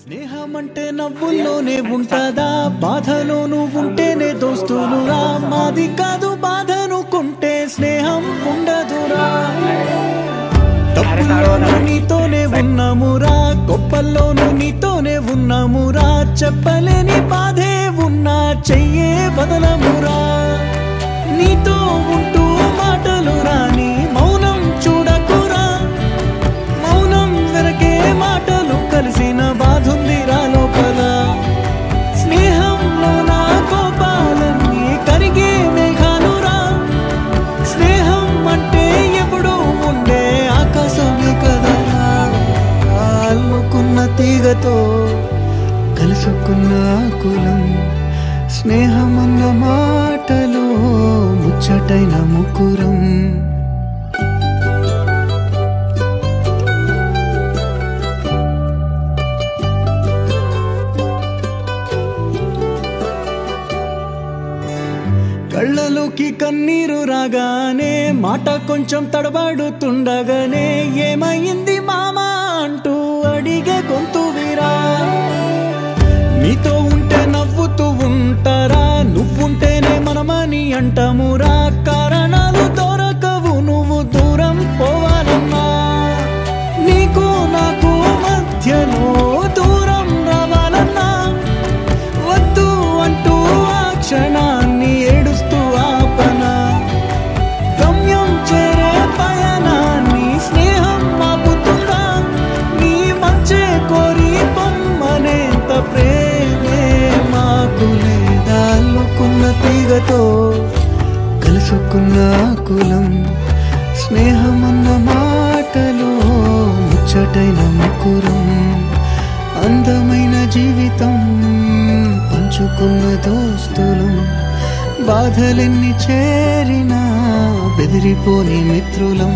స్నేహమంటే నవ్వుల్లోనే ఉంటదా, బాధలోనూ ఉంటేనే దోస్తులురా. మాది కాదు బాధనుకుంటే స్నేహం ఉండదురా. తప్పుల్లోనూ నీతోనే ఉన్నామురా, గొప్పల్లోనూ నీతోనే ఉన్నామురా. చెప్పలేని బాధే ఉన్నా చెయ్యే బదలమురా. నీతో ఉంటూ మాటలు రాని మౌనం చూడకురా. మౌనం వెనకే మాటలు కలిసిన బాధుందిరా లోపల. స్నేహంలో నా కోపాలన్నీ కరిగే మేఘాలురా. స్నేహం అంటే ఎప్పుడూ ఉండే ఆకాశమే కదరా. అల్లుకున్న తీగతో కలుసుకున్న కులం. స్నేహమన్న మాటలో ముచ్చటైన ముకురం. కళ్ళలోకి కన్నీరు రాగానే మాట కొంచెం తడబడుతుండగానే ఏమైంది మామా అంటూ అడిగే గొంతు వీరా. నీతో ఉంటే నవ్వుతూ ఉంటారా, నువ్వుంటేనే మనమని అంటామురా. కారణాలు దొరకవు నువ్వు దూరం పోవాలన్నా. నీకు నాకు మధ్యలో దూరం రావాలన్నా. వద్దు అంటూ ఆ క్షణాన్ని ఏడుస్తూ ఆపనా. గమ్యం చేరే పయనాన్ని స్నేహం ఆపుతుందా. నీ మంచే కోరి పొమ్మనేంత ప్రేమే మాకు లేదా. అల్లుకున్న తీగతో కలుసుకున్న కులం. స్నేహమన్న మాటలో ముచ్చటైన ముకురం. అందమైన జీవితం పంచుకున్న దోస్తులం. బాధలెన్ని చేరినా బెదిరిపోని మిత్రులం.